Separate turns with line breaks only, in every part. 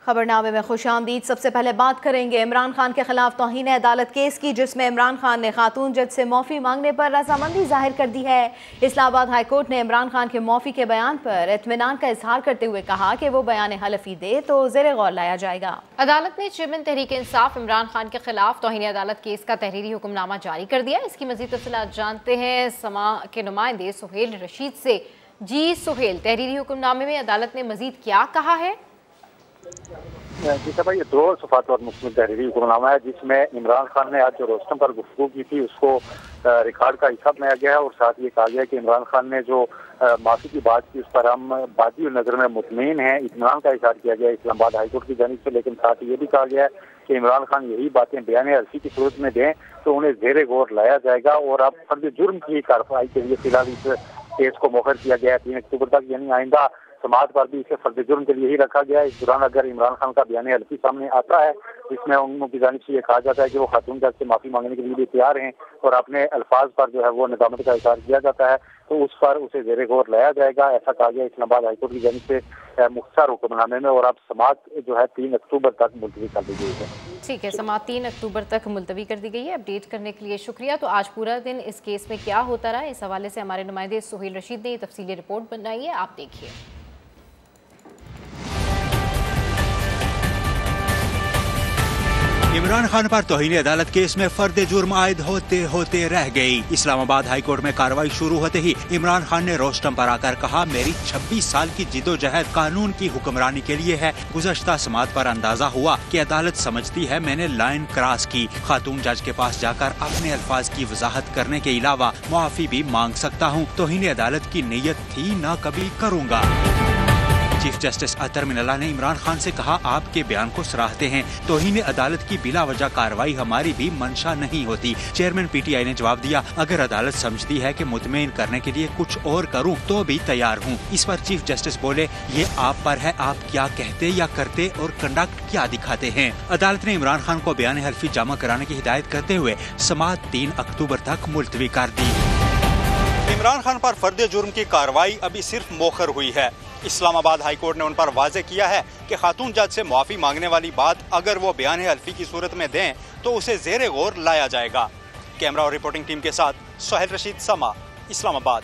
खबरनामे में खुशामदीद। सबसे पहले बात करेंगे इमरान खान के खिलाफ तौहीन अदालत केस की, जिसमें इमरान खान ने खातून जज से माफ़ी मांगने पर रजामंदी जाहिर कर दी है। इस्लामाबाद हाई कोर्ट ने इमरान खान के माफ़ी के बयान पर इत्मीनान का इजहार करते हुए कहा कि वो बयान हलफी दे तो ज़ेरे गौर लाया जाएगा। अदालत ने चेयरमैन तहरीक इंसाफ इमरान खान के खिलाफ तौहीन अदालत केस का तहरीरी हुक्मनामा जारी कर दिया। इसकी मज़ीद तफसीलात जानते हैं समा के नुमाइंदे सुहेल रशीद से। जी सुहेल, तहरीरी हुक्मनामे में अदालत ने मज़ीद क्या कहा है?
जी साहब, ये 2 सफ़ात और मुकम्मल तहरीरी हुक्मनामा है, जिसमें इमरान खान ने आज जो रोस्टम पर गुफ्तगू की थी उसको रिकॉर्ड का हिस्सा बनाया गया है और साथ ये कहा गया है कि इमरान खान ने जो माफी की बात की उस पर हम बादी नजर में मुतमईन है। इत्मीनान का इजहार किया गया इस्लामाबाद हाई कोर्ट की जानिब से, लेकिन साथ ये भी कहा गया है कि इमरान खान यही बातें बयान अर्जी की सूरत में दें तो उन्हें ज़ेरे गौर लाया जाएगा। और अब फर्द जुर्म की कार्रवाई के लिए फिलहाल इस केस को मौखर किया गया है 3 अक्टूबर तक, यानी आइंदा समाज पर भी इसे फर्द जुर्म के लिए ही रखा गया है। इस दौरान अगर इमरान खान का बयान हल्फी सामने आता है जिसमें उनकी जानिब से ये कहा जाता है कि वो खातून जज से माफी मांगने के लिए भी तैयार हैं और अपने अल्फाज पर जो है वो निदामत का इजहार किया जाता है, तो उस पर उसे ज़ेरे गौर लाया जाएगा, ऐसा कहा गया इस्लामाबाद हाईकोर्ट की जानिब से मुख्तसर हुक्मनामे में। और अब समाअत जो है 3 अक्टूबर तक मुलतवी कर दी गई है।
ठीक है, समाअत 3 अक्टूबर तक मुलतवी कर दी गई है। अपडेट करने के लिए शुक्रिया। तो आज पूरा दिन इस केस में क्या होता रहा, इस हवाले से हमारे नुमाइंदे सुहेल रशीद ने तफसीली रिपोर्ट बनाई है, आप देखिए।
इमरान खान पर तौहीन अदालत केस में फर्द जुर्म आयद होते होते रह गई। इस्लामाबाद हाई कोर्ट में कार्रवाई शुरू होते ही इमरान खान ने रोस्टम पर आकर कहा, मेरी 26 साल की जिदोजहद कानून की हुक्मरानी के लिए है। गुज़श्ता समाअत पर अंदाजा हुआ कि अदालत समझती है मैंने लाइन क्रॉस की। खातून जज के पास जाकर अपने अल्फाज की वजाहत करने के अलावा मुआफी भी मांग सकता हूँ। तौहीन अदालत की नीयत थी, न कभी करूँगा। चीफ जस्टिस अतर मिनल्लाह ने इमरान खान से कहा, आपके बयान को सराहते हैं, तौहीन अदालत की बिला वजह कार्रवाई हमारी भी मंशा नहीं होती। चेयरमैन पीटीआई ने जवाब दिया, अगर अदालत समझती है कि मुतमईन करने के लिए कुछ और करूं तो भी तैयार हूं। इस पर चीफ जस्टिस बोले, ये आप पर है, आप क्या कहते या करते और कंडक्ट क्या दिखाते हैं। अदालत ने इमरान खान को बयान हल्फी जमा कराने की हिदायत करते हुए समाअत 3 अक्टूबर तक मुलतवी कर दी। इमरान खान पर फर्द जुर्म की कार्रवाई अभी सिर्फ मौखर हुई है। इस्लामाबाद हाई कोर्ट ने उन पर वाजे किया है कि खातून जज से माफी मांगने वाली बात अगर वो बयान हल्फी की सूरत में दें तो उसे ज़ेरे गौर लाया जाएगा। कैमरा और रिपोर्टिंग टीम के साथ सुहेल रशीद, समा, इस्लामाबाद।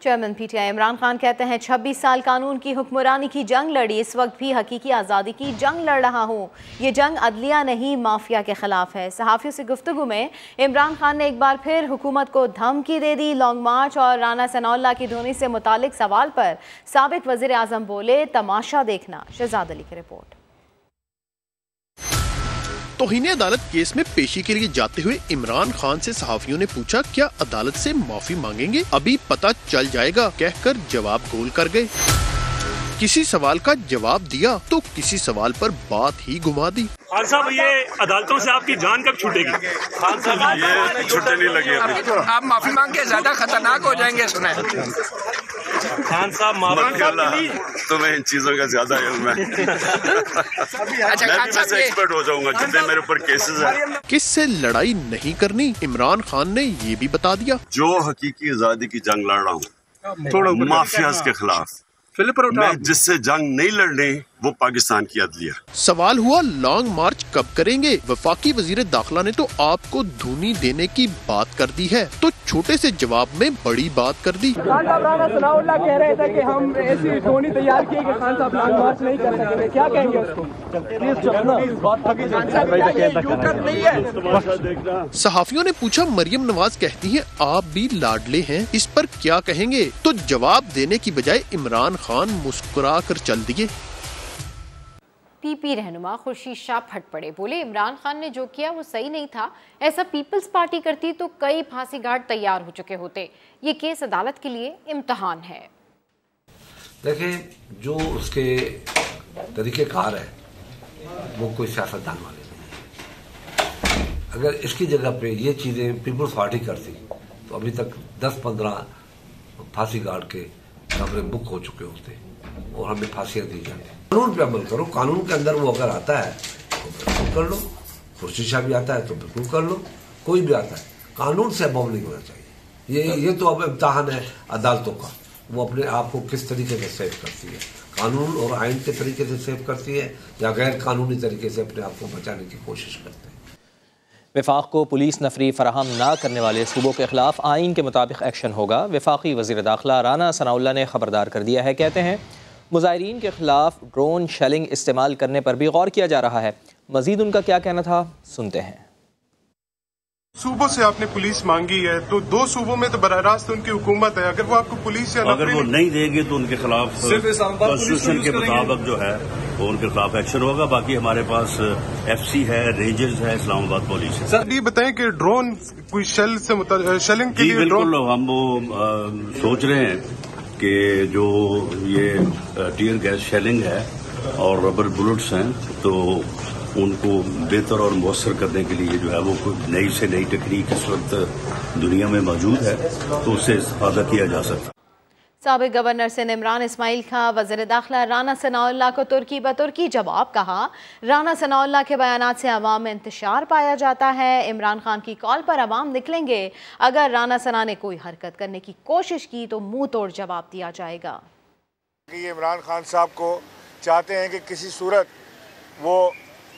चेयरमैन पीटीआई इमरान खान कहते हैं, 26 साल कानून की हुक्मरानी की जंग लड़ी, इस वक्त भी हकीकी आज़ादी की जंग लड़ रहा हूँ। ये जंग अदलिया नहीं माफिया के खिलाफ है। सहाफ़ियों से गुफ्तगू में इमरान खान ने एक बार फिर हुकूमत को धमकी दे दी। लॉन्ग मार्च और राना सनाउल्लाह की धोनी से मुतालिक सवाल पर साबिक वज़ीर आज़म बोले, तमाशा देखना। शहजाद अली की रिपोर्ट।
तौहीन अदालत केस में पेशी के लिए जाते हुए इमरान खान से सहाफियों ने पूछा, क्या अदालत से माफी मांगेंगे? अभी पता चल जाएगा, कहकर जवाब गोल कर गए। किसी सवाल का जवाब दिया तो किसी सवाल पर बात ही घुमा दी।
खान साहब, ये अदालतों से आपकी जान कब छूटेगी?
खान साहब, ये छूटने नहीं लगी अभी।
आप माफी मांग के ज्यादा खतरनाक हो जाएंगे, सुने।
खान साहब
तो मैं इन चीजों का ज्यादा इल्म है।
अच्छा,
मैं भी वैसे एक्सपर्ट हो जाऊंगा जितने मेरे ऊपर केसेस हैं।
किससे लड़ाई नहीं करनी, इमरान खान ने ये भी बता दिया।
जो हकीकी आजादी की जंग लड़ रहा हूँ माफियाज के खिलाफ, मैं जिससे जंग नहीं लड़ने वो पाकिस्तान की अदलिया।
सवाल हुआ, लॉन्ग मार्च कब करेंगे? वफाकी वजीर दाखिला ने तो आपको धूनी देने की बात कर दी है, तो छोटे से जवाब में बड़ी बात कर दी।
खान साहब राना सनाउल्लाह कह रहे थे कि हम ऐसी धोनी तैयार किए कि खान साहब लॉन्ग मार्च नहीं कर सकेंगे, क्या कहेंगे उसको?
सहाफियों ने पूछा, मरियम नवाज कहती हैं आप भी लाडले हैं, इस पर क्या कहेंगे? तो जवाब देने की बजाय इमरान खान मुस्कुरा कर चल दिए।
पीपी रहनुमा खुर्शीद शाह फट पड़े, बोले इमरान खान ने जो किया वो सही नहीं था। ऐसा पीपल्स पार्टी करती तो कई फांसी घाट तैयार हो चुके होते। ये केस अदालत के लिए इम्तहान है।
देखिए, जो उसके तरीक़ेकार है वो कोई सियासतदान वाले नहीं। अगर इसकी जगह पे ये चीज़ें पीपल्स पार्टी करती तो अभी तक 10-15 फांसी घाट के कमरे बुक हो चुके होते और हमें फांसियाँ दी जाती। कानून पे अमल करो, कानून के अंदर वो अगर आता है तो बिल्कुल कर लो, खुर्शीद शाह भी आता है तो बिल्कुल कर लो, कोई भी आता है, कानून से अबव नहीं होना चाहिए। ये तो अब इम्तहान है अदालतों का, वो अपने आप को किस तरीके से सेव करती है। कानून और आइन के तरीके से सेव करती है या गैर कानूनी तरीके से अपने आप को बचाने की कोशिश करते हैं।
वफाक को पुलिस नफरी फराहम न करने वाले सूबों के खिलाफ आइन के मुताबिक एक्शन होगा। वफाकी वज़ीर दाखिला राना सनाउल्लाह ने खबरदार कर दिया है। कहते हैं मुजाहिरीन के खिलाफ ड्रोन शेलिंग इस्तेमाल करने पर भी गौर किया जा रहा है। मजीद उनका क्या कहना था, सुनते हैं।
सूबों से आपने पुलिस मांगी है तो 2 सूबों में तो बराह रास्त उनकी हुकूमत है। अगर वो आपको पुलिस या
अगर वो नहीं देंगे तो उनके खिलाफ कॉन्स्टिट्यूशन के मुताबिक जो है वो उनके खिलाफ एक्शन होगा। बाकी हमारे पास FC है, रेंजर्स है, इस्लामाबाद पुलिस है।
सर ये बताएं कि ड्रोन कोई शेल से शेलिंग के लिए
बिल्कुल हम वो सोच रहे हैं कि जो ये टीयर गैस शेलिंग है और रबर बुलेट्स हैं तो उनको बेहतर और मौसर करने के लिए जो है वो नई से नई तकनीक इस वक्त दुनिया में मौजूद है तो उससे इस्तेफादा किया जा सकता है।
साबिक गवर्नर सिंध इमरान इस्माइल खां वज़ीर दाखिला राना सनाउल्लाह को तुर्की बतुर्की जवाब कहा। राना सनाउल्लाह के बयानात से अवाम में इंतशार पाया जाता है। इमरान खान की कॉल पर अवाम निकलेंगे। अगर राना सना ने कोई हरकत करने की कोशिश की तो मुंह तोड़ जवाब दिया जाएगा।
ये इमरान खान साहब को चाहते हैं कि किसी सूरत वो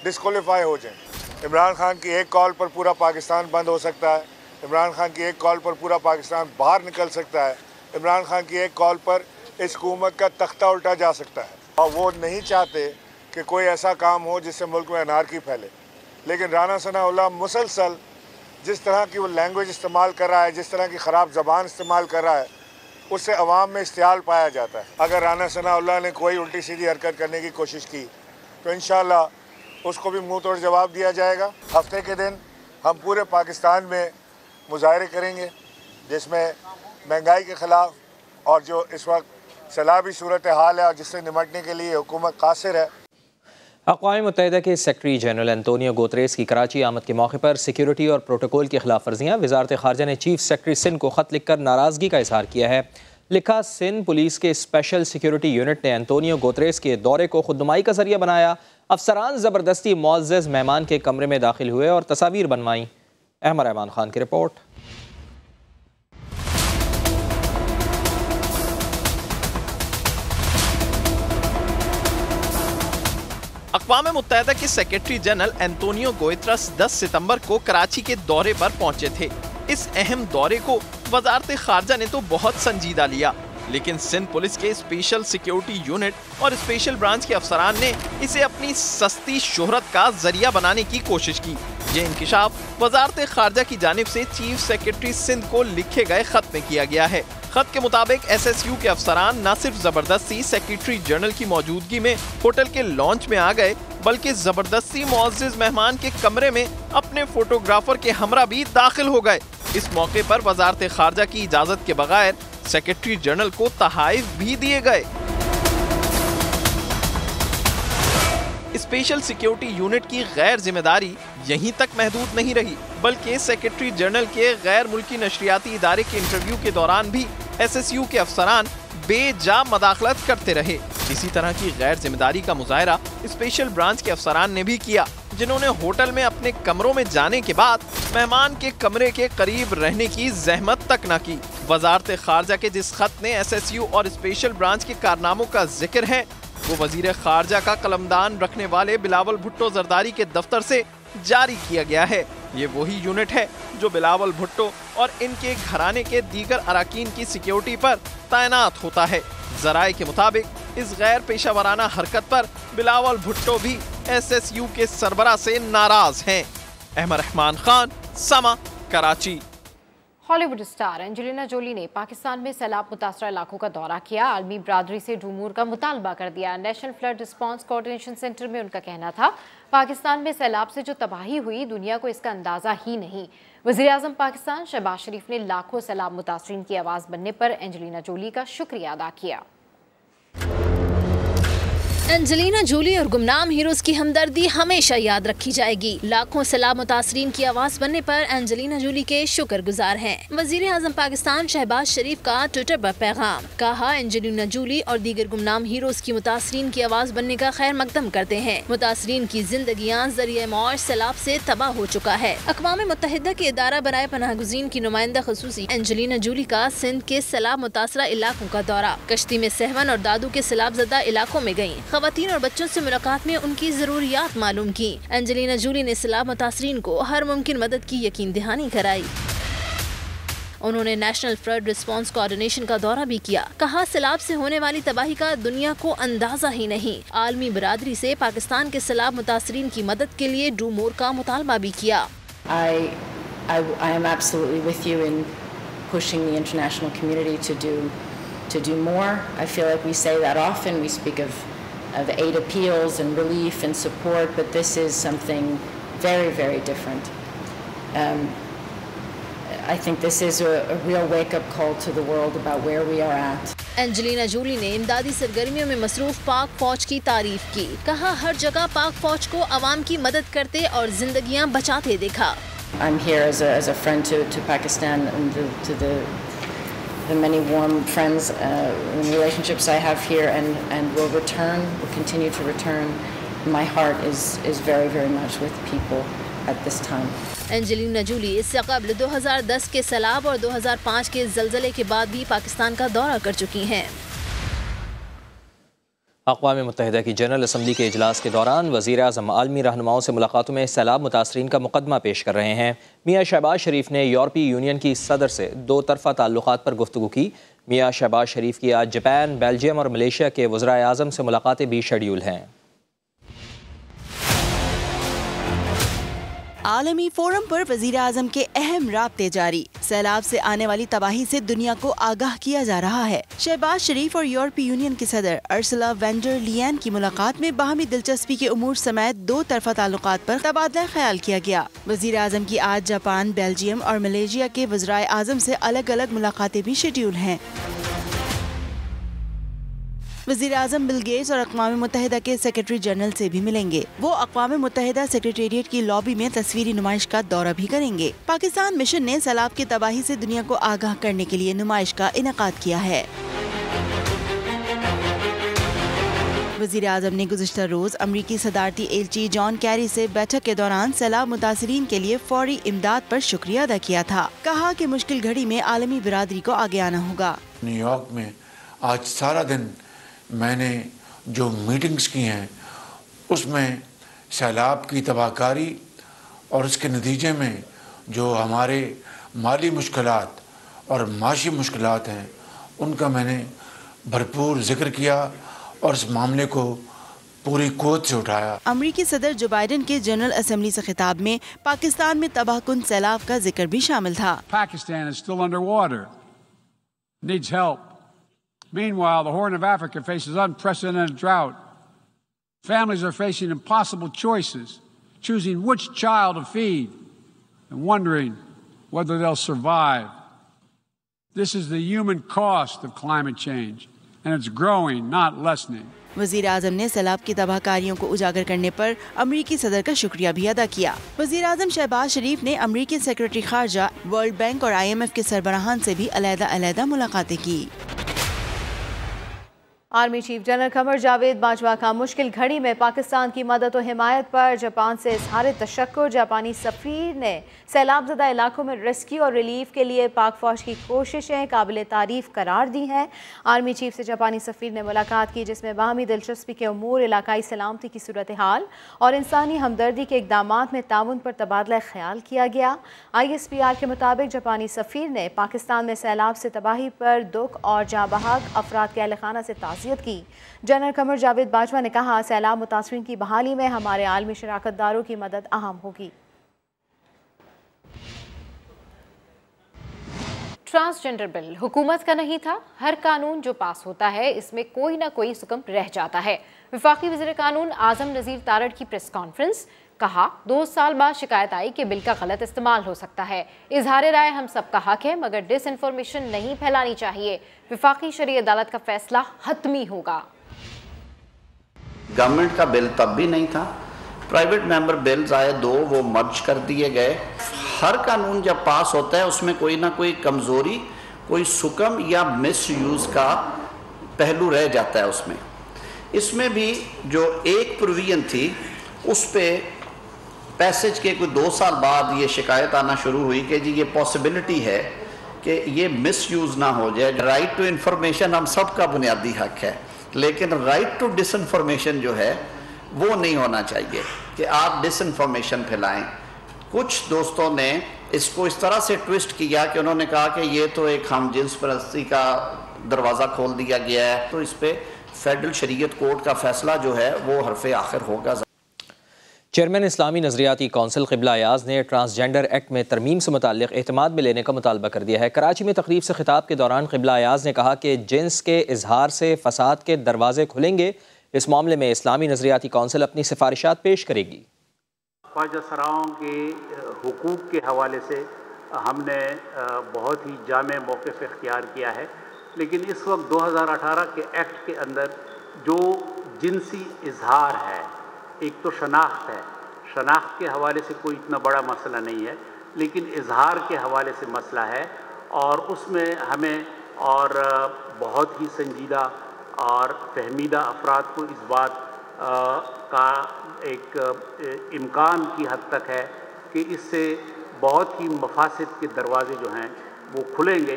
डिस्क्वालीफाई हो जाए। इमरान खान की एक कॉल पर पूरा पाकिस्तान बंद हो सकता है। इमरान खान की एक कॉल पर पूरा पाकिस्तान बाहर निकल सकता है। इमरान खान की एक कॉल पर इस हुकूमत का तख्ता उल्टा जा सकता है। और वो नहीं चाहते कि कोई ऐसा काम हो जिससे मुल्क में अनारकी फैले। लेकिन राना सनाउल्लाह मुसलसल जिस तरह की वो लैंग्वेज इस्तेमाल कर रहा है, जिस तरह की ख़राब ज़बान इस्तेमाल कर रहा है, उससे अवाम में इश्तियाल पाया जाता है। अगर राना सनाउल्लाह ने कोई उल्टी सीधी हरकत करने की कोशिश की तो इंशाअल्लाह उसको भी मुंह तोड़ जवाब दिया जाएगा। हफ्ते के दिन हम पूरे पाकिस्तान में मुजाहरे करेंगे जिसमें महंगाई के ख़िलाफ़ और जो इस वक्त सैलाबी सूरत हाल है और जिससे निमटने के लिए हुकूमत कासिर है।
अक़वाम मुत्तहिदा के सेक्रेटरी जनरल एंटोनियो गुतरेस की कराची आमद के मौके पर सिक्योरिटी और प्रोटोकॉल की खिलाफ वर्जियाँ। वज़ारत ख़ारजा ने चीफ सेक्रेटरी सिंध को ख़त लिखकर नाराज़गी का इजहार किया है। लिखा, सिंध पुलिस के स्पेशल सिक्योरिटी यूनिट ने एंटोनियो गुतरेस के दौरे को खुदनुमाई का जरिया बनाया। अफसरान ज़बरदस्ती मुअज़्ज़ज़ मेहमान के कमरे में दाखिल हुए और तस्वीर बनवाई। अहमद रहमान खान की रिपोर्ट।
अक़वाम मुत्तहिदा के सेक्रेटरी जनरल एंटोनियो गुतरेस 10 सितंबर को कराची के दौरे पर पहुंचे थे। इस अहम दौरे को वज़ारत ख़ारजा ने तो बहुत संजीदा लिया, लेकिन सिंध पुलिस के स्पेशल सिक्योरिटी यूनिट और स्पेशल ब्रांच के अफसरान ने इसे अपनी सस्ती शोहरत का जरिया बनाने की कोशिश की। ये इंकिशाफ वज़ारत ख़ारजा की जानिब से चीफ सेक्रेटरी सिंध को लिखे गए खत में किया गया है। खत के मुताबिक SSU के अफसरान न सिर्फ जबरदस्ती सेक्रेटरी जनरल की मौजूदगी में होटल के लॉन्च में आ गए, बल्कि जबरदस्ती मुअज़्ज़ज़ मेहमान के कमरे में अपने फोटोग्राफर के हमरा भी दाखिल हो गए। इस मौके पर वज़ारत ख़ारजा की इजाजत के बगैर सेक्रेटरी जनरल को तहाइफ भी दिए गए। स्पेशल सिक्योरिटी यूनिट की गैर जिम्मेदारी यहीं तक महदूद नहीं रही, बल्कि सेक्रेटरी जनरल के गैर मुल्की नशरियाती इदारे के इंटरव्यू के दौरान भी SSU के अफसरान बेजा मदाखलत करते रहे। इसी तरह की गैर जिम्मेदारी का मुजाहरा स्पेशल ब्रांच के अफसरान ने भी किया, जिन्होंने होटल में अपने कमरों में जाने के बाद मेहमान के कमरे के करीब रहने की जहमत तक न की। वज़ारत ख़ारजा के जिस खत में SSU और स्पेशल ब्रांच के कारनामों का जिक्र है, वो वजीर ख़ारजा का कलमदान रखने वाले बिलावल भुट्टो जरदारी के दफ्तर से जारी किया गया है। ये वही यूनिट है जो बिलावल भुट्टो और इनके घराने के दीगर अराकीन की सिक्योरिटी पर तैनात होता है। जराए के मुताबिक इस गैर पेशा वराना हरकत पर बिलावल भुट्टो भी SSU के सरबराह से नाराज हैं। Ahmad Rehman Khan, Samaa, Karachi.
Hollywood star Angelina Jolie ने पाकिस्तान में सैलाब मुतासरा इलाकों का दौरा किया। आलमी बरादरी से डूमूर का मुतालबा कर दिया। National flood response coordination centre में उनका कहना था, पाकिस्तान में सैलाब से जो तबाही हुई दुनिया को इसका अंदाजा ही नहीं। वज़ीर आज़म पाकिस्तान शहबाज शरीफ ने लाखों सैलाब मुतासरीन की आवाज़ बनने पर एंजेलिना जोली का शुक्रिया अदा किया।
एंजेलिना जोली और गुमनाम हीरोज की हमदर्दी हमेशा याद रखी जाएगी। लाखों सलाम मुतासरीन की आवाज बनने पर एंजेलिना जोली के शुक्रगुजार हैं। वजीर आजम पाकिस्तान शहबाज शरीफ का ट्विटर पर पैगाम, कहा एंजेलिना जोली और दीगर गुमनाम हीरोज की मुतासरीन की आवाज बनने का खैर मकदम करते हैं। मुतासरीन की जिंदगियाँ जरिए मौज सैलाब से तबाह हो चुका है। अक़वाम मुत्तहिदा के इदारा बनाए पनाहगुज़ीन की नुमाइंदा खसूसी एंजेलिना जोली का सिंध के सैलाब मुतासरा इलाकों का दौरा। कश्ती में सहवन और दादू के सैलाब ज़दा इलाकों में गयी। ख़वातीन और बच्चों से मुलाकात में उनकी ज़रूरियात मालूम की। एंजेलिना जोली ने सैलाब मुतासरीन को हर मुमकिन मदद की यकीन दहानी कराई। उन्होंने नेशनल फ्लड रिस्पांस कोऑर्डिनेशन का दौरा भी किया। कहा सैलाब से होने वाली तबाही का दुनिया को अंदाजा ही नहीं। आलमी बरादरी से पाकिस्तान के सैलाब मुतासरीन की मदद के लिए डू मोर का मुतालबा भी किया।
I am absolutely with you in pushing the international community to do more. I feel like we say that often. We speak of aid appeals and relief and support, but this is something very, very different. I think this is a real wake-up call to the world about where we are at.
Angelina Jolie ने इमदादी सरगर्मियों में मसरूफ पाक फौज की तारीफ की। कहा हर जगह पाक फौज को अवाम की मदद करते और जिंदगियां बचाते देखा।
I'm here as a friend to Pakistan and to the many warm friends and relationships I have here, and will continue to return. My heart is very, very much with people at this time.
Angelina Jolie इससे कबल 2010 के सैलाब और 2005 के ज़लज़ले के बाद भी पाकिस्तान का दौरा कर चुकी हैं।
अक़वाम मुत्तहिदा की जनरल असम्बली के इजलास के दौरान वज़ीर आज़म आलमी रहनुमाओं से मुलाकातों में सैलाब मुतासरीन का मुकदमा पेश कर रहे हैं। मियाँ शहबाज शरीफ ने यूरोपीय यूनियन की सदर से दो तरफ़ा ताल्लुक़ात पर गुफ्तगू की। मियाँ शहबाज शरीफ की आज जापान, बेल्जियम और मलेशिया के वज़राए आज़म से मुलाकातें भी शेड्यूल हैं।
आलमी फोरम पर वज़ीर आज़म के अहम राब्ते जारी। सैलाब से आने वाली तबाही से दुनिया को आगाह किया जा रहा है। शहबाज शरीफ और यूरोपीय यूनियन के सदर अर्सुला वॉन डर लियन की मुलाकात में बाहमी दिलचस्पी के उमूर समेत दो तरफा ताल्लुकात पर तबादला ख्याल किया गया। वज़ीर आज़म की आज जापान, बेल्जियम और मलेशिया के वज़राए आज़म से अलग अलग मुलाकातें भी शेड्यूल हैं। वज़ीर आज़म बिल गेट्स और अक़वाम मुत्तहिदा के सेक्रेटरी जनरल से भी मिलेंगे। वो अक़वाम मुत्तहिदा सेक्रेटेरिएट की लॉबी में तस्वीरी नुमाइश का दौरा भी करेंगे। पाकिस्तान मिशन ने सैलाब की तबाही से दुनिया को आगाह करने के लिए नुमाइश का इनेकाद किया है। वज़ीर आज़म ने गुज़िश्ता रोज अमरीकी सदारती एलची जॉन कैरी से बैठक के दौरान सैलाब मुतासरीन के लिए फौरी इमदाद पर शुक्रिया अदा किया था। कहा कि मुश्किल घड़ी में आलमी बिरादरी को आगे आना होगा।
न्यूयॉर्क में आज सारा दिन मैंने जो मीटिंग्स की हैं उसमें सैलाब की तबाहकारी और उसके नतीजे में जो हमारे माली मुश्किलात और माशी मुश्किलात हैं उनका मैंने भरपूर जिक्र किया और इस मामले को पूरी कुव्वत से उठाया।
अमरीकी सदर जो बाइडेन के जनरल असेंबली से खिताब में पाकिस्तान में तबाहकुन सैलाब का जिक्र भी शामिल था।
Pakistan is still underwater, needs help. Meanwhile, the Horn of Africa faces unprecedented drought. Families are facing impossible choices, choosing which child to feed and wondering whether they'll survive. This is the human cost of climate change, and it's growing, not lessening.
वज़ीर आज़म ने सैलाब की तबाहकारियों को उजागर करने पर अमरीकी सदर का शुक्रिया भी अदा किया। वज़ीर आज़म शहबाज शरीफ ने अमरीकी सेक्रेटरी खारजा, वर्ल्ड बैंक और IMF के सरबराहान से भी अलग-अलग मुलाकातें की।
Army chief general Qamar Javed Bajwa का मुश्किल घड़ी में पाकिस्तान की मदद और हिमायत पर जापान से इज़हार तशक्कुर। जापानी सफ़ीर ने सैलाबज़दा इलाकों में रेस्क्यू और रिलीफ के लिए पाक फ़ौज की कोशिशें काबिल तारीफ़ करार दी हैं। आर्मी चीफ से जापानी सफ़ीर ने मुलाकात की, जिसमें बाहमी दिलचस्पी के उमूर, इलाकाई सलामती की सूरत हाल और इंसानी हमदर्दी के इक़दामात में ताउन पर तबादला ख्याल किया गया। ISPR के मुताबिक जापानी सफ़ीर ने पाकिस्तान में सैलाब से तबाही पर दुख और जाँबहक अफराद के अहल खाना से ताज़ियत की। जनरल कमर जावेद बाजवा ने कहा, सैलाब मुतासरीन की बहाली में हमारे आलमी शराकतदारों की मदद अहम होगी।
ट्रांसजेंडर बिल हुकूमत का नहीं था। हर कानून जो पास होता है इसमें कोई ना कोई सुकम रह जाता है। वफाकी वज़ीर कानून आज़म नज़ीर तारड़ की प्रेस कॉन्फ्रेंस। कहा, 2 साल बाद शिकायत आई कि बिल का गलत इस्तेमाल हो सकता है। इजहार राय हम सब का हक है, मगर डिसइंफॉर्मेशन नहीं फैलानी चाहिए। वफाकी शरई अदालत का फैसला हतमी होगा।
गवर्नमेंट का बिल तब भी नहीं था, प्राइवेट मेंबर बिल्स आए 2, वो मर्ज कर दिए गए। हर कानून जब पास होता है उसमें कोई ना कोई कमज़ोरी, कोई सुकम या मिस यूज़ का पहलू रह जाता है उसमें। इसमें भी जो एक प्रोविजन थी उस पे पैसेज के कोई 2 साल बाद ये शिकायत आना शुरू हुई कि जी ये पॉसिबिलिटी है कि ये मिस यूज़ ना हो जाए। राइट टू इन्फॉर्मेशन हम सब का बुनियादी हक है, लेकिन राइट टू डिसइंफॉर्मेशन जो है वो नहीं होना चाहिए कि आप डिसइंफॉर्मेशन फैलाएं। कुछ दोस्तों ने इसको इस तरह से ट्विस्ट किया कि उन्होंने कहा कि ये तो एक हम जिन्स परस्ती का दरवाज़ा खोल दिया गया है, तो इस पर फेडरल शरीयत कोर्ट का फैसला जो है वो हरफ आखिर होगा।
चेयरमैन इस्लामी नजरियाती कौंसिल क़िबला अयाज़ ने ट्रांसजेंडर एक्ट में तरमीम से मुताल्लिक़ एहतमाद में लेने का मुतालबा कर दिया है। कराची में तकरीब से खिताब के दौरान क़िबला अयाज़ ने कहा कि जिन्स के इजहार से फ़साद के दरवाजे खुलेंगे। इस मामले में इस्लामी नजरियाती कौंसिल अपनी सिफारिशात पेश करेगी।
ख्वाजा सराओं के हुकूक के हवाले से हमने बहुत ही जामे मौक़िफ़ इख्तियार किया है, लेकिन इस वक्त 2018 के एक्ट के अंदर जो जिनसी इजहार है, एक तो शनाख्त है, शनाख्त के हवाले से कोई इतना बड़ा मसला नहीं है, लेकिन इजहार के हवाले से मसला है और उसमें हमें और बहुत ही संजीदा और फहमीदा अफराद को इस बात का एक इम्कान की हद तक है कि इससे बहुत ही मफासिद के दरवाजे जो हैं वो खुलेंगे।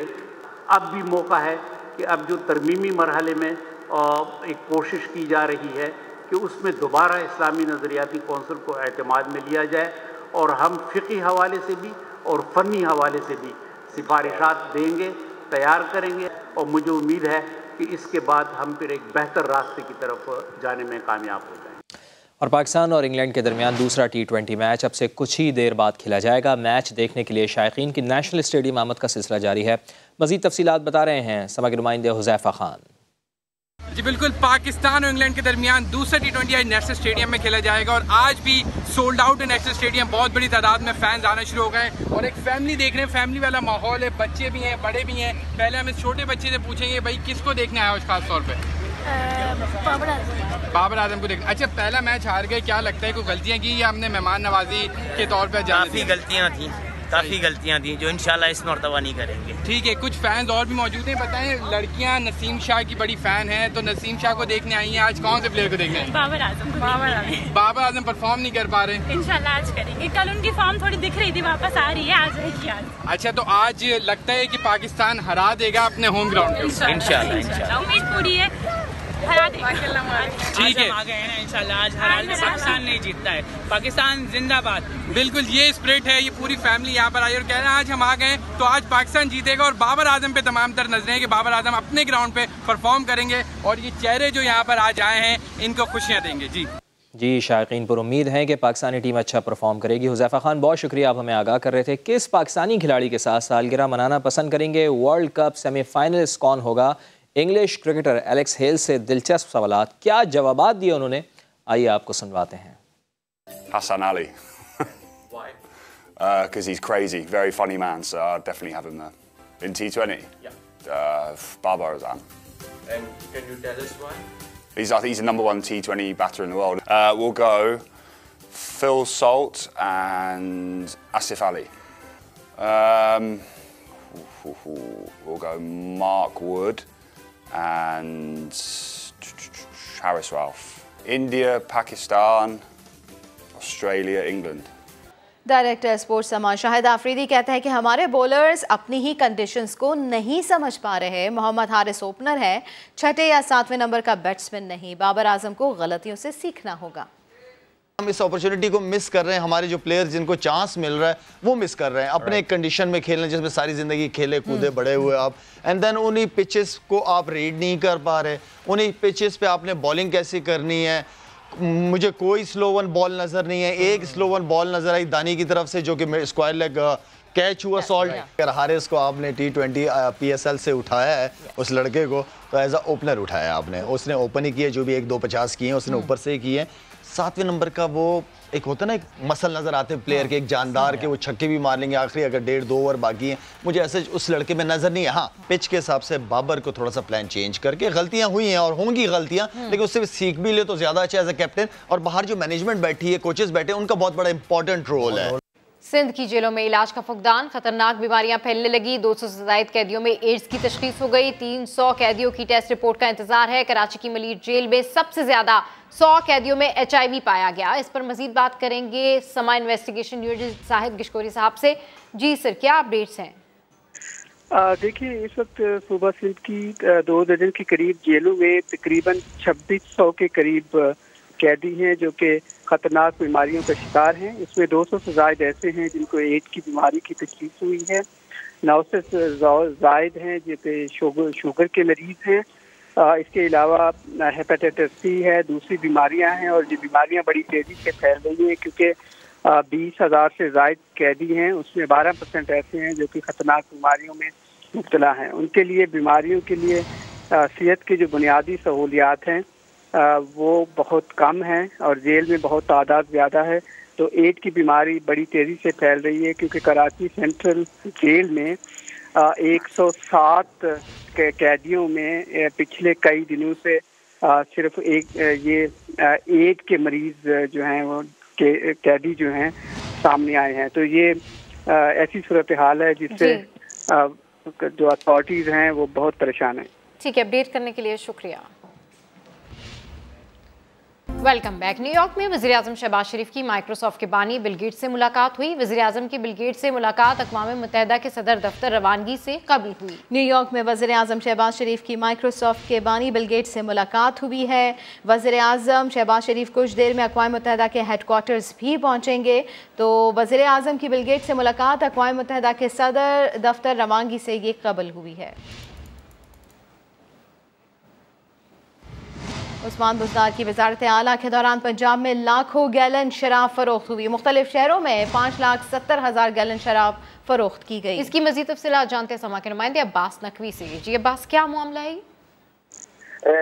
अब भी मौका है कि अब जो तरमीमी मरहले में एक कोशिश की जा रही है कि उसमें दोबारा इस्लामी नज़रियाती कौंसिल को एतमाद में लिया जाए और हम फ़िक़ी हवाले से भी और फ़नी हवाले से भी सिफारिशात देंगे, तैयार करेंगे और मुझे उम्मीद है कि इसके बाद हम फिर एक बेहतर रास्ते की तरफ जाने में कामयाब हो जाएं।
और पाकिस्तान और इंग्लैंड के दरमियान दूसरा T20 मैच अब से कुछ ही देर बाद खेला जाएगा। मैच देखने के लिए शायकीन की नेशनल स्टेडियम आमद का सिलसिला जारी है। मज़ीद तफसीलात बता रहे हैं समग्र नुमाइंदे हुज़ैफा खान।
जी बिल्कुल, पाकिस्तान और इंग्लैंड के दरमियान दूसरा T20 आज नेशनल स्टेडियम में खेला जाएगा और आज भी सोल्ड आउट है नेशनल स्टेडियम। बहुत बड़ी तादाद में फैंस आना शुरू हो गए और एक फैमिली देख रहे हैं, फैमिली वाला माहौल है, बच्चे भी हैं, बड़े भी हैं। पहले हम इस छोटे बच्चे से पूछेंगे भाई किसको देखने आया हो खास तौर पे? बाबर आजम को देखना। अच्छा, पहला मैच हार गए, क्या लगता है कोई गलतियाँ की या हमने मेहमान नवाजी के तौर पर?
काफ़ी गलतियाँ थी जो इंशाल्लाह इस मरतबा नहीं करेंगे।
ठीक है, कुछ फैंस और भी मौजूद हैं, बताएं। लड़कियां नसीम शाह की बड़ी फैन हैं, तो नसीम शाह को देखने आई हैं। आज कौन से प्लेयर को देखने आई? बाबर आजम परफॉर्म नहीं कर पा रहे,
इंशाल्लाह आज करेंगे। कल उनकी फॉर्म थोड़ी दिख रही थी, वापस आ रही है, आज रहेगी आज।
अच्छा, तो आज लगता है कि पाकिस्तान हरा देगा अपने होम ग्राउंड पे?
इंशाल्लाह उम्मीद पूरी है, हरा देगा।
ठीक है,
आ गए हैं ना इंशाल्लाह। आज हरा पाकिस्तान नहीं जीतता है, पाकिस्तान जिंदाबाद।
बिल्कुल, ये स्पिरिट है। ये पूरी फैमिली यहाँ पर आई और कह रहे हैं आज हम आ गए तो आज पाकिस्तान जीतेगा और बाबर आजम पे तमाम तर नजरें हैं कि बाबर आजम अपने ग्राउंड पे परफॉर्म करेंगे और ये चेहरे जो यहाँ पर आज आए हैं इनको खुशियाँ देंगे। जी
शायकीन पर उम्मीद है कि पाकिस्तानी टीम अच्छा परफॉर्म करेगी। हुज़ैफा खान, बहुत शुक्रिया, आप हमें आगाह कर रहे थे। किस पाकिस्तानी खिलाड़ी के साथ सालगिरह मनाना पसंद करेंगे? वर्ल्ड कप सेमीफाइनलिस्ट कौन होगा? इंग्लिश क्रिकेटर एलेक्स हेल्स से दिलचस्प सवालात, क्या जवाबात दिए उन्होंने, आइए आपको सुनवाते हैं।
Hassan Ali. Why? Because he's crazy, very funny man, so I'd definitely have him there. In T20? Yeah. Babar Azam.
And can you tell us why?
I think he's the #1 T20 batter in the world. We'll go Phil Salt and Asif Ali. We'll go Mark Wood and Haris Ralph. India, Pakistan, Australia, England.
Director sports समा शाहिद आफरीदी कहते हैं कि हमारे bowlers अपनी ही conditions को नहीं समझ पा रहे। मोहम्मद हारिस ओपनर है, 6 या 7वें नंबर का बैट्समैन नहीं। बाबर आजम को गलतियों से सीखना होगा।
हम इस अपॉर्चुनिटी को मिस कर रहे हैं, हमारे जो प्लेयर जिनको चांस मिल रहा है वो मिस कर रहे हैं अपने एक कंडीशन में खेलने जिसमें सारी ज़िंदगी खेले कूदे बड़े हुए आप, एंड देन उन्हीं पिचेस को आप रीड नहीं कर पा रहे। उन्हीं पिचेस पे आपने बॉलिंग कैसी करनी है, मुझे कोई स्लो वन बॉल नज़र नहीं है। एक स्लो वन बॉल नज़र आई दानी की तरफ से जो कि स्क्वायर लेग कैच हुआ सॉल्ट। अगर हारिस को आपने T20 PSL से उठाया है उस लड़के को, तो एज अ ओपनर उठाया आपने, उसने ओपन ही किए, जो भी 1-2 50 किए हैं उसने ऊपर से ही किए। 7वें नंबर का वो एक होता है ना, एक मसल नजर आते हैं प्लेयर के, एक जानदार के, वो छक्के भी मार लेंगे आखिरी अगर 1.5-2 ओवर बाकी हैं। मुझे ऐसे उस लड़के में नजर नहीं है। हाँ, पिच के हिसाब से बाबर को थोड़ा सा प्लान चेंज करके, गलतियां हुई हैं और होंगी गलतियां, लेकिन उससे सीख भी ले तो ज्यादा अच्छा एज ए कैप्टन। और बाहर जो मैनेजमेंट बैठी है, कोचेस बैठे हैं, उनका बहुत बड़ा इंपॉर्टेंट रोल है।
सिंध की जेलों में इलाज का फुकदान, खतरनाक बीमारियां फैलने लगी। 200 से ज्यादा कैदियों में एड्स की तशखीस हो गई। 300 कैदियों की टेस्ट रिपोर्ट का इंतजार है। कराची की मलीर जेल में सबसे ज्यादा 100 कैदियों में HIV पाया गया। इस पर मजीद बात करेंगे समा इन्वेस्टिगेशन यूनिट साहिद गिशकोरी साहब से। जी सर, क्या अपडेट्स हैं?
देखिए, इस वक्त सूबा सिंध की 2 दर्जन के करीब जेलों में तकरीबन 2600 के करीब कैदी हैं जो कि खतरनाक बीमारियों का शिकार हैं। इसमें 200 से ज़ायद ऐसे हैं जिनको एड्स की बीमारी की तशख़ीस हुई है। 900 से ज़ायद हैं जो कि शुगर के मरीज़ हैं। इसके अलावा हेपेटाइटिस C है, दूसरी बीमारियां हैं और ये बीमारियां बड़ी तेज़ी से फैल रही हैं क्योंकि 20,000 से ज़ायद कैदी हैं, उसमें 12% ऐसे हैं जो कि खतरनाक बीमारियों में मुब्तला हैं। उनके लिए बीमारियों के लिए सेहत की जो बुनियादी सहूलियात हैं वो बहुत कम है और जेल में बहुत तादाद ज़्यादा है। तो एड्स की बीमारी बड़ी तेज़ी से फैल रही है क्योंकि कराची सेंट्रल जेल में 107 कैदियों में पिछले कई दिनों से सिर्फ एक ये एड्स के मरीज़ जो हैं वो कैदी जो हैं सामने आए हैं। तो ये ऐसी सूरत हाल है जिससे जो अथॉरिटीज़ हैं वो बहुत परेशान हैं।
ठीक है, अपडेट करने के लिए शुक्रिया। Welcome back. न्यूयॉर्क में वज़ीर-ए-आज़म शहबाज शरीफ की माइक्रोसॉफ्ट के बानी बिल गेट्स से मुलाकात हुई। वज़ीर-ए-आज़म की बिल गेट्स से मुलाकात अक़वाम मुत्तहिदा के सदर दफ्तर रवानगी से कबल हुई।
न्यूयॉर्क में वज़ीर-ए-आज़म शहबाज शरीफ की माइक्रोसॉफ्ट के बानी बिल गेट्स से मुलाकात हुई है। वज़ीर-ए-आज़म शहबाज शरीफ कुछ देर में अक़वाम मुत्तहिदा के हेडक्वार्टर्स भी पहुँचेंगे। तो वज़ीर-ए-आज़म की बिल गेट्स से मुलाकात अक़वाम मुत्तहिदा के सदर दफ्तर रवानगी से ये कबल हुई है। उस्मान बुज़दार की वज़ारत आला के दौरान पंजाब में लाखों गैलन शराब फरोख्त हुई। मुख्तलिफ शहरों में 5,70,000 गैलन शराब फरोख्त की गई।
इसकी मज़ीद तफ़सीलात जानते हैं समा के नुमाइंदे अब्बास नकवी से। जी अब्बास, क्या मामला है?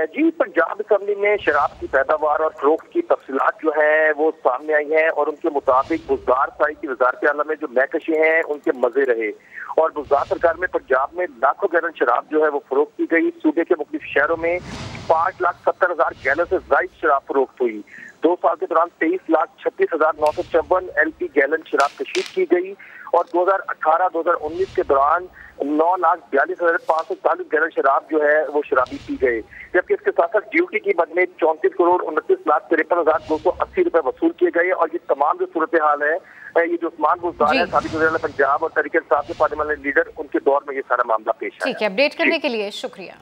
जी, पंजाब असम्बली में शराब की पैदावार और फरोख्त की तफसीलात जो है वो सामने आई हैं और उनके मुताबिक बुज़दार साहिब की वज़ारत आला में जो महकशे हैं उनके मजे रहे और बुज़दार सरकार में पंजाब में लाखों गैलन शराब जो है वो फरोख्त की गई। सूबे के मुख्तलिफ शहरों में 5,70,000 गैलन से ज़ायद शराब फरोख्त हुई। 2 साल के दौरान 23,36,954 LP गैलन शराब कशीफ की गई और 2018-2019 के दौरान 9,42,540 गैलन शराब जो है वो शराबी पी गए। जबकि इसके साथ साथ ड्यूटी की मद में 34,29,53,280 रुपए वसूल किए गए। और ये तमाम जो सूरत हाल है, ये जो उस्मान बुज़दार है साबिक़ वज़ीर-ए-आला पंजाब और तहरीक इंसाफ के पार्लियामेंट्री लीडर, उनके दौर में ये सारा मामला पेश आया।
ठीक है, अपडेट करने के लिए शुक्रिया।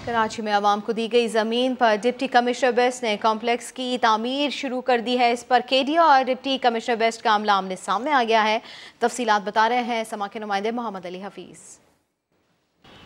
कराची में आवाम को दी गई ज़मीन पर डिप्टी कमिश्नर वेस्ट ने कॉम्प्लेक्स की तामीर शुरू कर दी है। इस पर KDA और डिप्टी कमिश्नर वेस्ट का मामला आमने सामने आ गया है। तफसीलात बता रहे हैं समा के नुमाइंदे मोहम्मद अली हफीज़।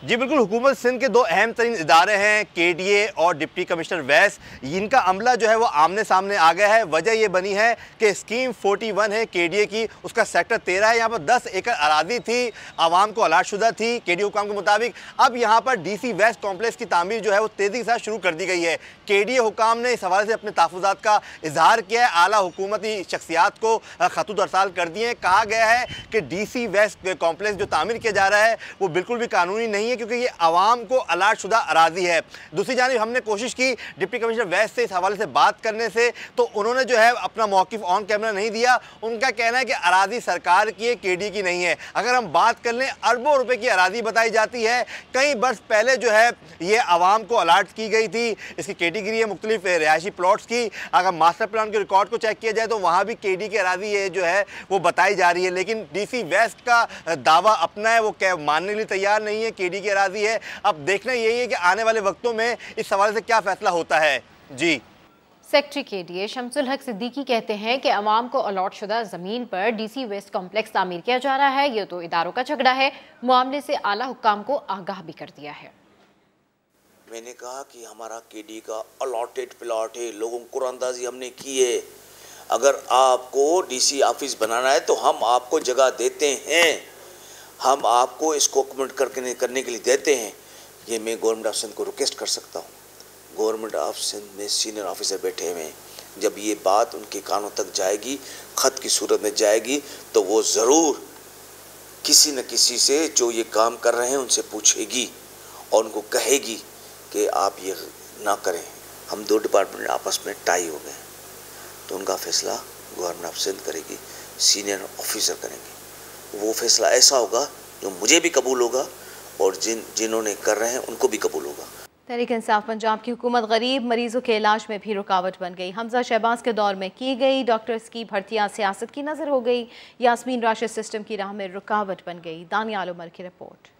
जी बिल्कुल, हुकूमत सिंध के 2 अहम तरीन इदारे हैं KDA और डिप्टी कमिश्नर वेस्ट। इनका अमला जो है वो आमने सामने आ गया है। वजह ये बनी है कि स्कीम 41 है KDA की, उसका सेक्टर 13 है। यहाँ पर 10 एकड़ अरादी थी, आवाम को अलाट शुदा थी KDA हुकाम के मुताबिक। अब यहाँ पर DC वेस्ट कॉम्प्लेक्स की तामीर जो है वो तेज़ी के साथ शुरू कर दी गई है। KDA हुकाम ने इस हवाले से अपने तहफ़्फ़ुज़ात का इजहार किया है। आला हुकूमती शख्सियात को खतूत अरसाल कर दिए हैं। कहा गया है कि DC वेस्ट कॉम्प्लेक्स जो तामीर किया जा रहा है वो बिल्कुल भी कानूनी नहीं है क्योंकि ये आवाम को अलाट शुदा अराजी है। दूसरी जानिब हमने कोशिश की डिप्टी कमिश्नर वेस्ट से इस हवाले से बात करने से, तो उन्होंने जो है अपना मौक़िफ़ ऑन कैमरा नहीं दिया। उनका कहना है कि अराजी सरकार की है, KDA की नहीं है। अगर हम बात कर लें, अरबों रुपए की अराजी बताई जाती है। कई बरस पहले जो है ये आवाम को अलाट की गई थी। इसकी कैटेगरी है मुख्तलिफ रिहायशी प्लॉट्स की। अगर मास्टर प्लान के रिकॉर्ड को चेक किया जाए तो वहाँ भी KDA की अराजी ये जो है वो बताई जा रही है। लेकिन DC वेस्ट का दावा अपना है, वो मानने के लिए तैयार नहीं है KDA की अराजी है। अब देखना यही है कि आने वाले वक्तों में इस सवाल से क्या फैसला होता है। जी,
सेक्रेटरी KDA शमसुल हक सिद्दीकी कहते हैं कि अवाम को अलॉट शुदा ज़मीन पर DC वेस्ट कॉम्प्लेक्स तामीर किया जा रहा है। ये तो इदारों का झगड़ा है। मामले से आला हुक्काम को आगाह भी कर दिया है।
मैंने कहा कि हमारा KDA का अलॉटेड प्लॉट है, लोगों को कुरानंदाजी हमने की है। अगर आपको DC ऑफिस बनाना है तो हम आपको जगह देते हैं, हम आपको इसको अकोमोडेट करने के लिए देते हैं। ये मैं गवर्नमेंट ऑफ सिंध को रिक्वेस्ट कर सकता हूँ गवर्नमेंट ऑफ सिंध में सीनियर ऑफिसर बैठे हुए हैं। जब ये बात उनके कानों तक जाएगी, ख़त की सूरत में जाएगी, तो वो ज़रूर किसी न किसी से जो ये काम कर रहे हैं उनसे पूछेगी और उनको कहेगी कि आप ये ना करें। हम दो डिपार्टमेंट आपस में टाई हो गए, तो उनका फैसला गवर्नमेंट ऑफ सिंध करेगी, सीनियर ऑफिसर करेंगे। वो फैसला ऐसा होगा जो मुझे भी कबूल होगा और जिन्होंने कर रहे हैं उनको भी कबूल होगा।
तहरीक इंसाफ पंजाब की हुकूमत गरीब मरीजों के इलाज में भी रुकावट बन गई। हमजा शहबाज के दौर में की गई डॉक्टर्स की भर्तियां सियासत की नज़र हो गई। यास्मीन राशिद सिस्टम की राह में रुकावट बन गई। दानियाल उमर की रिपोर्ट।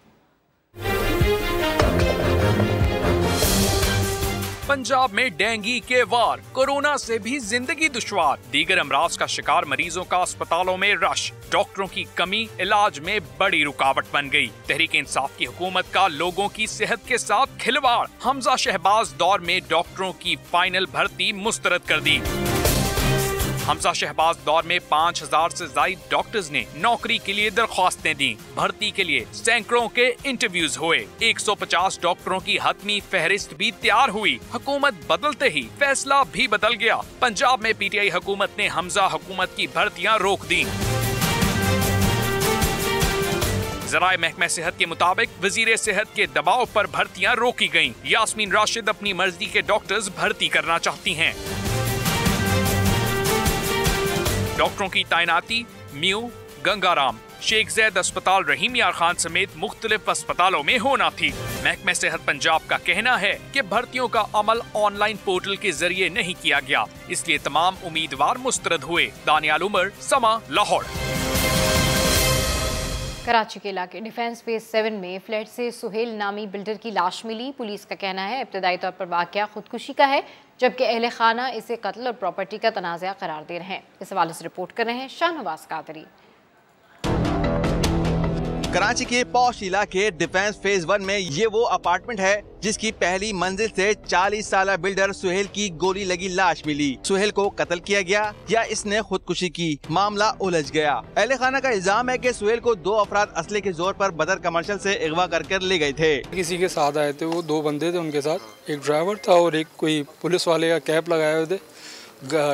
पंजाब में डेंगू के वार, कोरोना से भी जिंदगी दुश्वार, दीगर अमराज का शिकार मरीजों का अस्पतालों में रश, डॉक्टरों की कमी इलाज में बड़ी रुकावट बन गई। तहरीक इंसाफ की हुकूमत का लोगों की सेहत के साथ खिलवाड़, हमजा शहबाज दौर में डॉक्टरों की फाइनल भर्ती मुस्तरद कर दी। हमजा शहबाज दौर में 5000 से ज्यादा डॉक्टर्स ने नौकरी के लिए दरख्वास्तें दी। भर्ती के लिए सैकड़ों के इंटरव्यूज हुए। 150 डॉक्टरों की हतमी फहरिस्त भी तैयार हुई। हुकूमत बदलते ही फैसला भी बदल गया। पंजाब में पीटीआई हुकूमत ने हमजा हुकूमत की भर्तियां रोक दी। ज़राए महकमा सेहत के मुताबिक वजीर सेहत के दबाव पर भर्तियां रोकी गयी। यास्मीन राशिद अपनी मर्जी के डॉक्टर्स भर्ती करना चाहती हैं। डॉक्टरों की तैनाती म्यू, गंगाराम, शेख जैद अस्पताल, रहीम यार खान समेत मुख्तलिफ अस्पतालों में होना थी। महकमा सेहत पंजाब का कहना है कि भर्तियों का अमल ऑनलाइन पोर्टल के जरिए नहीं किया गया, इसलिए तमाम उम्मीदवार मुस्तरद हुए। दानियाल उमर, समा, लाहौर।
कराची के इलाके डिफेंस फेज 7 में फ्लैट से सुहेल नामी बिल्डर की लाश मिली। पुलिस का कहना है इब्तदाई तौर पर वाक़या खुदकुशी का है, जबकि अहले खाना इसे कत्ल और प्रॉपर्टी का तनाज़ा करार दे रहे हैं। इस हवाले से रिपोर्ट कर रहे हैं शाहनवाज कादरी।
कराची के पौश इलाके डिफेंस फेज 1 में ये वो अपार्टमेंट है जिसकी पहली मंजिल से 40 साल बिल्डर सुहेल की गोली लगी लाश मिली। सुहेल को कत्ल किया गया या इसने खुदकुशी की, मामला उलझ गया। अहले खाना का इल्जाम है कि सुहेल को 2 अफराद असले के जोर पर बदर कमर्शियल से अगवा कर ले गए थे।
किसी के साथ आए थे, वो 2 बंदे थे, उनके साथ एक ड्राइवर था और एक कोई पुलिस वाले का कैप लगाए हुए थे।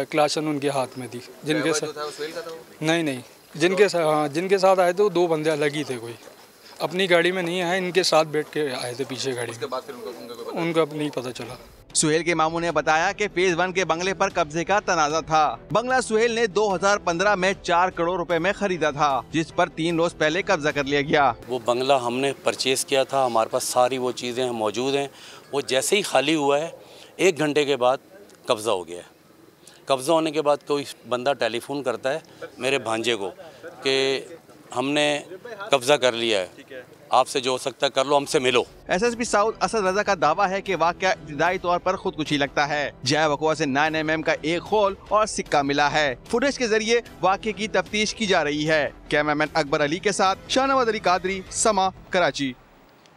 क्लाशन उनके हाथ में थी। जिनके साथ नहीं जिनके साथ आए थे वो 2 बंदे अलग ही थे। कोई अपनी गाड़ी में नहीं आए, इनके साथ बैठ के आए थे पीछे गाड़ी। उसके बाद फिर उनका नहीं पता चला।
सुहेल के मामू ने बताया कि फेज 1 के बंगले पर कब्जे का तनाजा था। बंगला सुहेल ने 2015 में 4 करोड़ रुपए में खरीदा था, जिस पर 3 रोज पहले कब्जा कर लिया गया।
वो बंगला हमने परचेज किया था, हमारे पास सारी वो चीज़ें मौजूद हैं। वो जैसे ही खाली हुआ है 1 घंटे के बाद कब्जा हो गया है। कब्जा होने के बाद कोई बंदा टेलीफोन करता है मेरे भांजे को कि हमने कब्जा कर लिया है, आपसे जो हो सकता है कर लो, हमसे मिलो।
एसएसपी साउथ असद रजा का दावा है कि वाकया इब्तिदाई तौर पर खुदकुशी लगता है। जय वकुआ से 9 mm का एक खोल और सिक्का मिला है। फुटेज के जरिए वाकये की तफ्तीश की जा रही है। कैमरामैन अकबर अली के साथ शाहनवाज अली कादरी, समा, कराची।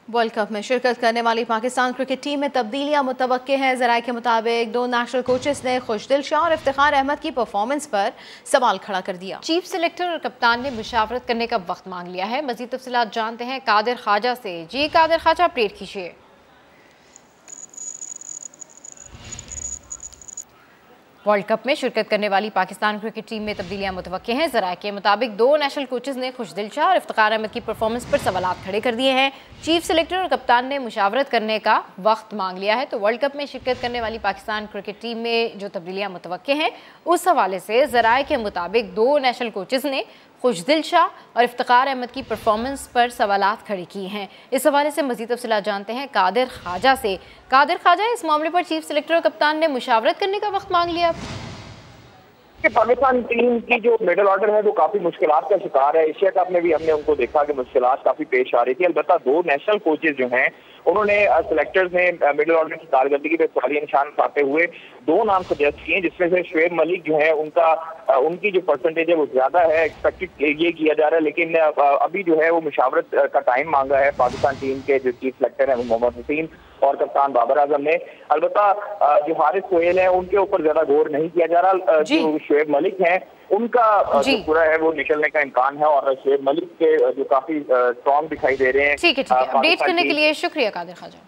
वर्ल्ड कप में शिरकत करने वाली पाकिस्तान क्रिकेट टीम में तब्दीलियां मुतवक्के हैं। ज़राए के मुताबिक 2 नेशनल कोचेस ने खुशदिल शाह और इफ्तिखार अहमद की परफॉर्मेंस पर सवाल खड़ा कर दिया।
चीफ सेलेक्टर और कप्तान ने मुशावरत करने का वक्त मांग लिया है। मज़ीद तफसीलात जानते हैं कादिर ख्वाजा से। जी कादिर ख्वाजा, अपडेट कीजिए। वर्ल्ड कप में शिरकत करने वाली पाकिस्तान क्रिकेट टीम में तब्दीलियां मुतवक्के हैं। ज़राए के मुताबिक 2 नेशनल कोचेस ने खुशदिल शाह और इफ्तिखार अहमद की परफॉर्मेंस पर सवालात खड़े कर दिए हैं। चीफ सेलेक्टर और कप्तान ने मुशावरत करने का वक्त मांग लिया है। तो वर्ल्ड कप में शिरकत करने वाली पाकिस्तान क्रिकेट टीम में जो तब्दीलियां मुतवक्के हैं, उस हवाले से ज़राए के मुताबिक 2 नेशनल कोचेस ने खुशदिल शाह और इफ्तिखार अहमद की परफॉर्मेंस पर सवालात खड़े किए हैं। इस हवाले से मज़ीद तफसीलात जानते हैं कादिर ख्वाजा से। कादिर ख्वाजा, इस मामले पर चीफ सेलेक्टर और कप्तान ने मुशावरत करने का वक्त मांग लिया।
कि पाकिस्तान टीम की जो मिडल ऑर्डर है वो काफी मुश्किलात का शिकार है। एशिया कप में भी हमने उनको देखा कि मुश्किलात काफी पेश आ रही थी। अलबत्ता 2 नेशनल कोचेज जो हैं उन्होंने सेलेक्टर्स ने मिडल ऑर्डर की कारकर्दगी पे सवालिया निशान उठाते हुए 2 नाम सजेस्ट किए, जिसमें से शुएब मलिक जो है उनकी जो परसेंटेज है वो ज्यादा है, एक्सपेक्टेड ये किया जा रहा है। लेकिन अभी जो है वो मुशावरत का टाइम मांगा है पाकिस्तान टीम के जो चीफ सेलेक्टर है मोहम्मद हुसैन और कप्तान बाबर आजम ने। अलबत्ता जो हारिस सोहेल है उनके ऊपर ज्यादा गौर नहीं किया जा रहा। जो शुएब मलिक है उनका जो पूरा है वो निकलने का इम्कान है और शुएब मलिक के जो काफी स्ट्रॉन्ग दिखाई दे रहे हैं।
ठीक है, अपडेट करने के लिए शुक्रिया कादिर ख्वाजा।